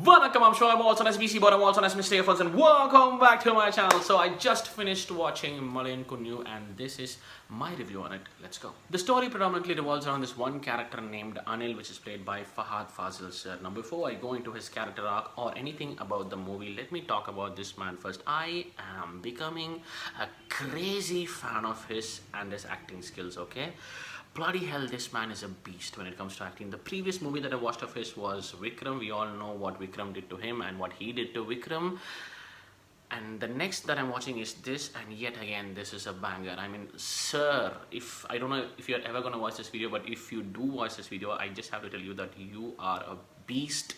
Welcome, I'm sure I'm also nice BC, but I'm also nice Mr. Earphones, and welcome back to my channel. So I just finished watching Malayankunju and this is my review on it. Let's go. The story predominantly revolves around this one character named Anil, which is played by Fahad Fazil sir. Now before I go into his character arc or anything about the movie, let me talk about this man first. I am becoming a crazy fan of his and his acting skills, okay? Bloody hell, this man is a beast when it comes to acting. The previous movie that I watched of his was Vikram. We all know what Vikram did to him and what he did to Vikram. And the next that I'm watching is this, and yet again, this is a banger. I mean, sir, if I don't know if you're ever gonna watch this video, but if you do watch this video, I just have to tell you that you are a beast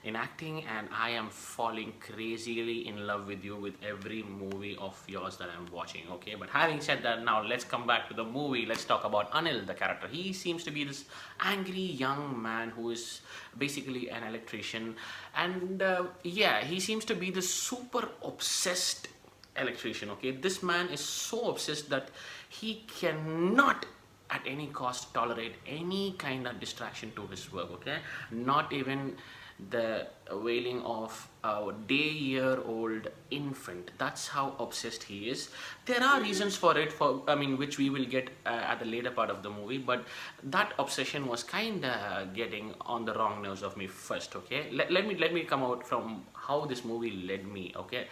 in acting, and I am falling crazily in love with you with every movie of yours that I'm watching, okay? But having said that, now let's come back to the movie. Let's talk about Anil, the character. He seems to be this angry young man who is basically an electrician, and yeah, he seems to be this super obsessed electrician, okay? This man is so obsessed that he cannot at any cost tolerate any kind of distraction to his work, okay? Not even the wailing of a day-year-old infant. That's how obsessed he is. There are reasons for it, which we will get at the later part of the movie, but that obsession was kind of getting on the wrong nerves of me first, okay? Let me come out from how this movie led me, okay?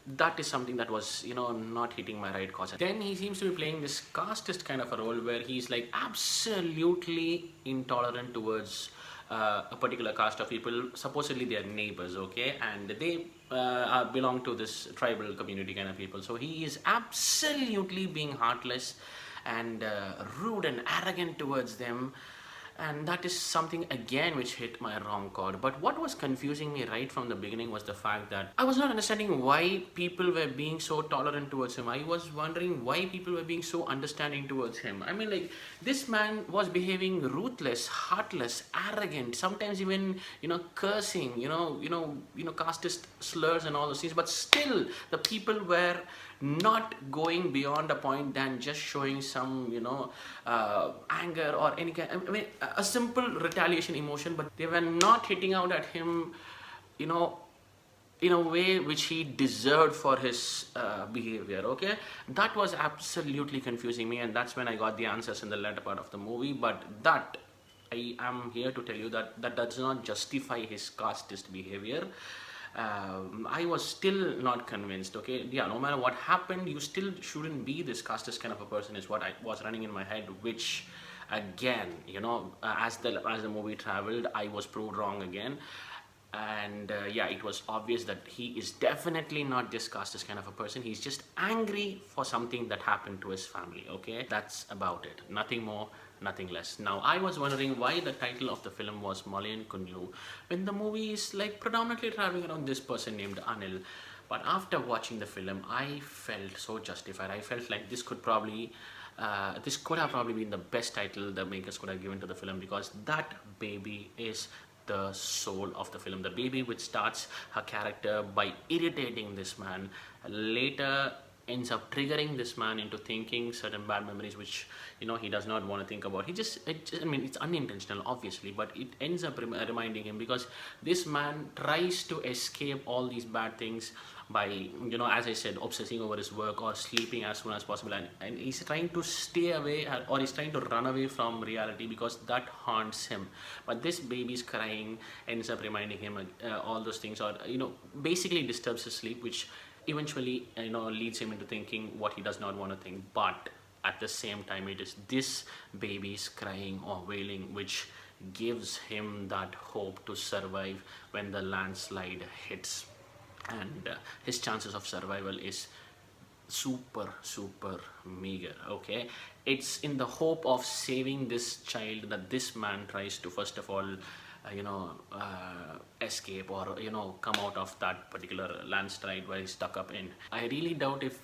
That is something that was, not hitting my right chords. Then he seems to be playing this casteist kind of a role where he's like absolutely intolerant towards a particular caste of people. Supposedly they are neighbors, okay, and they belong to this tribal community kind of people. So he is absolutely being heartless and rude and arrogant towards them. And that is something again which hit my wrong chord. But what was confusing me right from the beginning was the fact that I was not understanding why people were being so tolerant towards him. I was wondering why people were being so understanding towards him. I mean, like, this man was behaving ruthless, heartless, arrogant, sometimes even, cursing, casteist slurs and all those things. But still, the people were not going beyond a point than just showing some, anger or any kind. I mean, a simple retaliation emotion, but they were not hitting out at him, in a way which he deserved for his behavior, okay? That was absolutely confusing me, and that's when I got the answers in the latter part of the movie. But that, I am here to tell you that that does not justify his casteist behavior. I was still not convinced, okay? Yeah, no matter what happened, you still shouldn't be this casteist kind of a person is what I was running in my head, which again, as the movie traveled, I was proved wrong again. And yeah, it was obvious that he is definitely not this casteist kind of a person. He's just angry for something that happened to his family, okay? That's about it. Nothing more, nothing less. Now, I was wondering why the title of the film was Malayankunju when the movie is like predominantly traveling around this person named Anil. But after watching the film, I felt so justified. I felt like this could have probably been the best title the makers could have given to the film, because that baby is the soul of the film. The baby which starts her character by irritating this man, later ends up triggering this man into thinking certain bad memories which he does not want to think about. I mean, it's unintentional obviously, but it ends up reminding him, because this man tries to escape all these bad things by, as I said, obsessing over his work or sleeping as soon as possible, and he's trying to stay away, or he's trying to run away from reality, because that haunts him. But this baby's crying ends up reminding him all those things, or basically disturbs his sleep, which eventually leads him into thinking what he does not want to think. But at the same time, it is this baby's crying or wailing which gives him that hope to survive when the landslide hits, and his chances of survival is super meager, okay? It's in the hope of saving this child that this man tries to first of all escape, or come out of that particular landslide where he's stuck up in. I really doubt if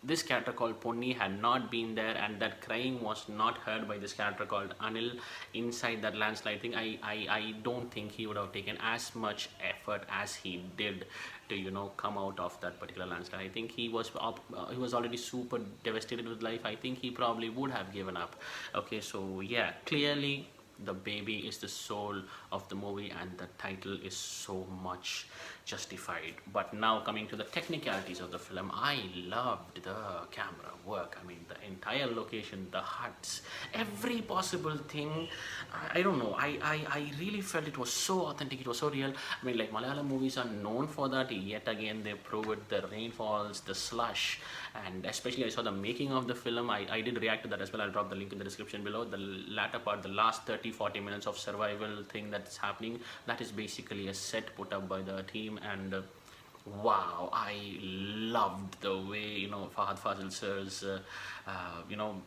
this character called Ponni had not been there and that crying was not heard by this character called Anil inside that landslide thing, I don't think he would have taken as much effort as he did to come out of that particular landslide. I think he was already super devastated with life. I think he probably would have given up, okay? So yeah, clearly the baby is the soul of the movie, and the title is so much justified. But now coming to the technicalities of the film, I loved the camera work. I mean, the entire location, the huts, every possible thing. I don't know. I really felt it was so authentic. It was so real. I mean, like Malayalam movies are known for that. Yet again, they prove it. The rainfalls, the slush, and especially I saw the making of the film. I did react to that as well. I'll drop the link in the description below. The latter part, the last 30-40 minutes of survival thing that's happening, that is basically a set put up by the team. And wow, I loved the way, you know, Fahad Fazil sir's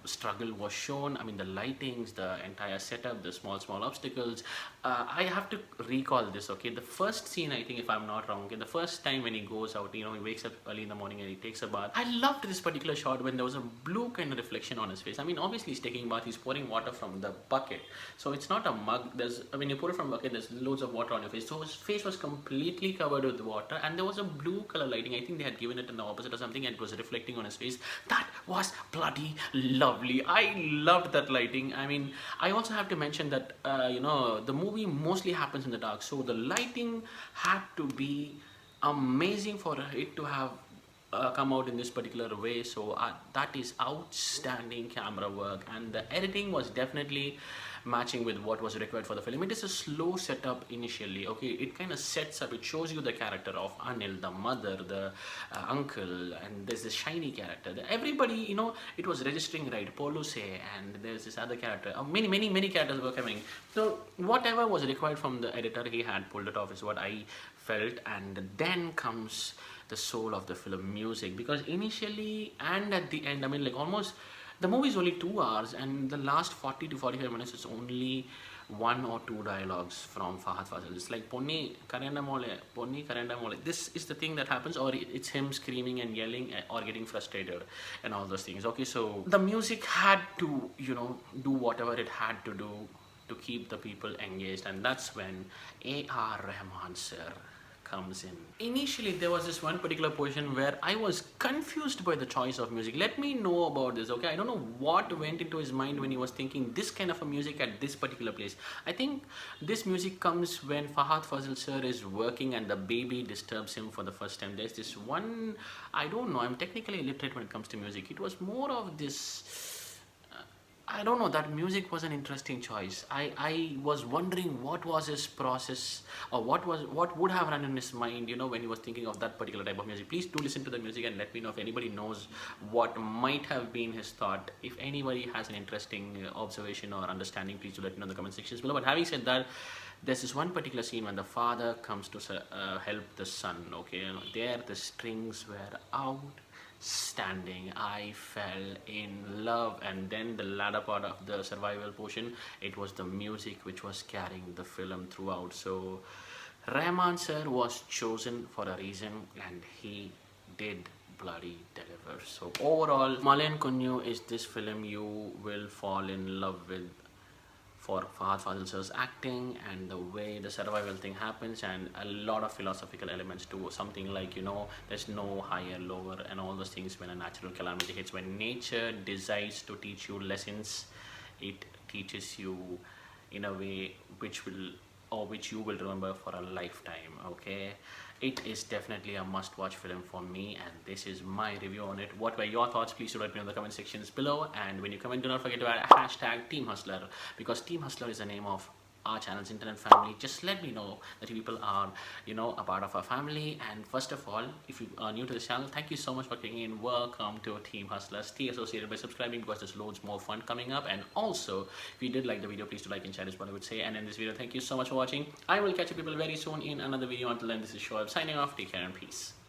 struggle was shown. I mean, the lightings, the entire setup, the small obstacles. I have to recall this, okay? The first scene, I think, if I'm not wrong, okay, the first time when he goes out, you know, he wakes up early in the morning and he takes a bath. I loved this particular shot when there was a blue kind of reflection on his face. I mean, obviously he's taking a bath, he's pouring water from the bucket, so it's not a mug. When you pour it from a bucket, there's loads of water on your face, so his face was completely covered with water, and there was a blue color lighting. I think they had given it in the opposite or something, and it was reflecting on his face. That was bloody lovely. I loved that lighting. I mean, I also have to mention that the movie mostly happens in the dark, so the lighting had to be amazing for it to have come out in this particular way. So that is outstanding camera work, and the editing was definitely matching with what was required for the film. It is a slow setup initially, okay? It kind of sets up, it shows you the character of Anil, the mother, the uncle, and there's this shiny character. Everybody, you know, it was registering right, Poluse, and there's this other character. Many characters were coming. So whatever was required from the editor, he had pulled it off, is what I felt. And then comes the soul of the film, music, because initially and at the end, I mean, like, almost the movie is only 2 hours, and the last 40 to 45 minutes is only 1 or 2 dialogues from Fahad Fazil. It's like Ponni Karenda Mole. This is the thing that happens, or it's him screaming and yelling or getting frustrated and all those things. Okay, so the music had to, you know, do whatever it had to do to keep the people engaged, and that's when A.R. Rahman sir comes in. Initially, there was this one particular portion where I was confused by the choice of music. Let me know about this, okay? I don't know what went into his mind when he was thinking this kind of a music at this particular place. I think this music comes when Fahad Fazil sir is working and the baby disturbs him for the first time. There's this one, I don't know, I'm technically illiterate when it comes to music. It was more of this, I don't know, that music was an interesting choice. I was wondering what was his process, or what would have run in his mind, you know, when he was thinking of that particular type of music. Please do listen to the music and let me know if anybody knows what might have been his thought. If anybody has an interesting observation or understanding, please do let me know in the comment sections below. But having said that, there's this one particular scene when the father comes to help the son, okay? You know, there the strings were outstanding. I fell in love. And then the latter part of the survival portion, it was the music which was carrying the film throughout. So Rahman sir was chosen for a reason, and he did bloody deliver. So overall, Malayankunju is this film you will fall in love with for Fahad Fazil sir's acting and the way the survival thing happens, and a lot of philosophical elements to something like, you know, there's no higher, lower, and all those things when a natural calamity hits. When nature decides to teach you lessons, it teaches you in a way which you will remember for a lifetime, okay? It is definitely a must-watch film for me, and this is my review on it. What were your thoughts? Please do let me know in the comment sections below. And when you comment, do not forget to add a hashtag Team Hustler, because Team Hustler is the name of our channel's internet family. Just let me know that you people are, you know, a part of our family. And first of all, if you are new to this channel, thank you so much for clicking in. Welcome to Team Hustler. Stay associated by subscribing, because there's loads more fun coming up. And also, if you did like the video, please do like and share is what I would say. And in this video, thank you so much for watching. I will catch you people very soon in another video. Until then, this is Shoaib signing off. Take care and peace.